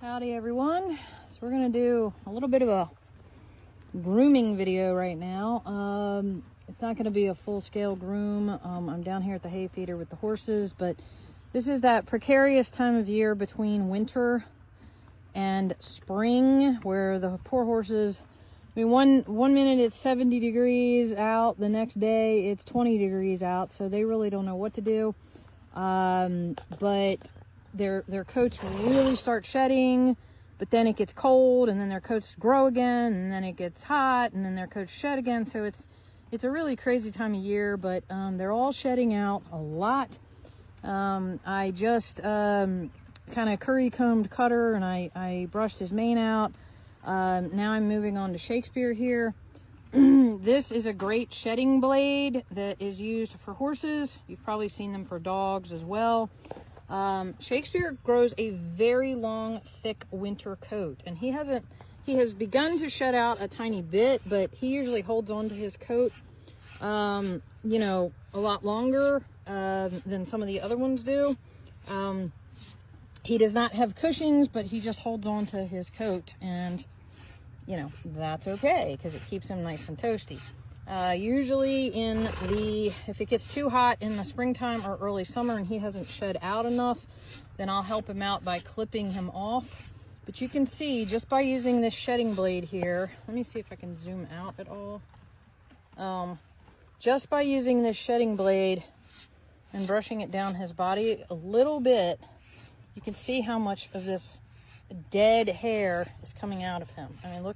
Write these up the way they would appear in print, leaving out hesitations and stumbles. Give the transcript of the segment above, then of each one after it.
Howdy everyone. So we're gonna do a little bit of a grooming video right now. It's not gonna be a full-scale groom. I'm down here at the hay feeder with the horses, but this is that precarious time of year between winter and spring where the poor horses, I mean, one minute it's 70 degrees out, the next day it's 20 degrees out, so they really don't know what to do. But their coats really start shedding, but then it gets cold, and then their coats grow again, and then it gets hot, and then their coats shed again. So it's a really crazy time of year, but they're all shedding out a lot. I just kind of curry combed Cutter, and I brushed his mane out. Now I'm moving on to Shakespeare here. This is a great shedding blade that is used for horses. You've probably seen them for dogs as well. Shakespeare grows a very long, thick winter coat, and he has begun to shed out a tiny bit, but he usually holds on to his coat, you know, a lot longer than some of the other ones do. He does not have cushings, but he just holds on to his coat, and you know, that's okay because it keeps him nice and toasty. Usually if it gets too hot in the springtime or early summer and he hasn't shed out enough, then I'll help him out by clipping him off. But you can see just by using this shedding blade here, let me see if I can zoom out at all. Just by using this shedding blade and brushing it down his body a little bit, you can see how much of this dead hair is coming out of him. I mean,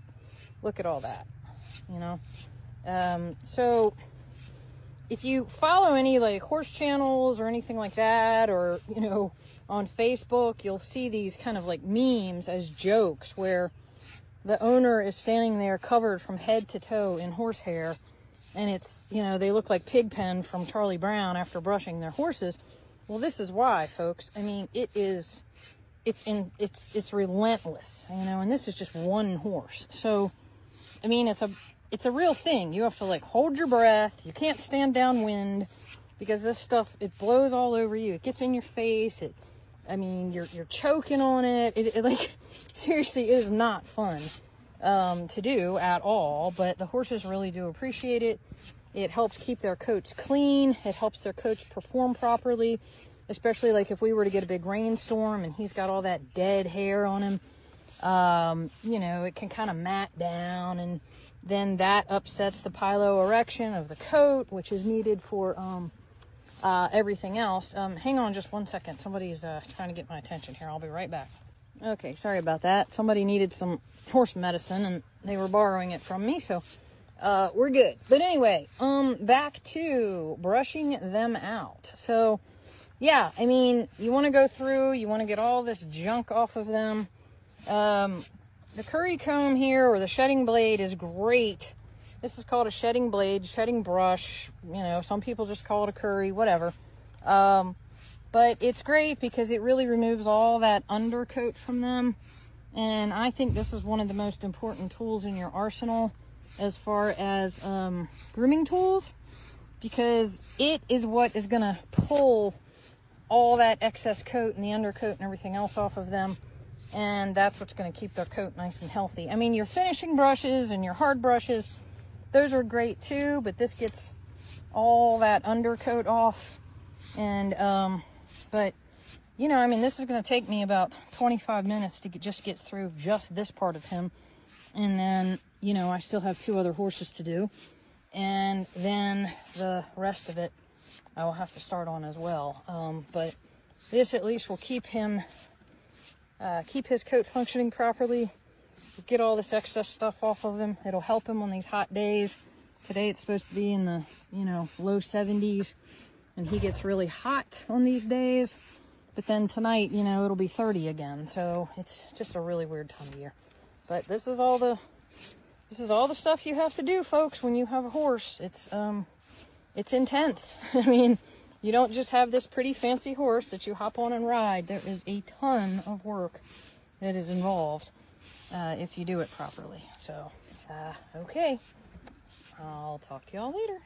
look at all that, you know. So if you follow any like horse channels or anything like that, or you know, on Facebook, you'll see these kind of like memes as jokes where the owner is standing there covered from head to toe in horsehair, and it's, you know, they look like Pigpen from Charlie Brown after brushing their horses. Well, this is why, folks. I mean, it's relentless, you know, and this is just one horse. So, I mean, it's a real thing. You have to like hold your breath. You can't stand downwind because this stuff, it blows all over you. It gets in your face. I mean, you're choking on it. It like, seriously, is not fun to do at all, but the horses really do appreciate it. It helps keep their coats clean. It helps their coats perform properly, especially like if we were to get a big rainstorm and he's got all that dead hair on him. You know, it can kind of mat down, and then that upsets the piloerection of the coat, which is needed for everything else. Hang on just one second. Somebody's trying to get my attention here. I'll be right back. Okay, sorry about that. Somebody needed some horse medicine and they were borrowing it from me, so we're good. But anyway, back to brushing them out. So yeah, I mean, you want to go through, you want to get all this junk off of them. The curry comb here, or the shedding blade, is great. This is called a shedding blade, shedding brush. You know, some people just call it a curry, whatever. But it's great because it really removes all that undercoat from them. And I think this is one of the most important tools in your arsenal as far as grooming tools, because it is what is going to pull all that excess coat and the undercoat and everything else off of them. And that's what's going to keep their coat nice and healthy. I mean, your finishing brushes and your hard brushes, those are great too, but this gets all that undercoat off. And, but, you know, I mean, this is going to take me about 25 minutes to just get through just this part of him. And then, you know, I still have 2 other horses to do. And then the rest of it I will have to start on as well. But this at least will keep his coat functioning properly, get all this excess stuff off of him. It'll help him on these hot days. Today it's supposed to be in the, you know, low 70s, and he gets really hot on these days. But then tonight, you know, it'll be 30 again. So it's just a really weird time of year. But this is all the stuff you have to do, folks, when you have a horse. It's intense. I mean, you don't just have this pretty fancy horse that you hop on and ride. There is a ton of work that is involved if you do it properly. So, okay. I'll talk to y'all later.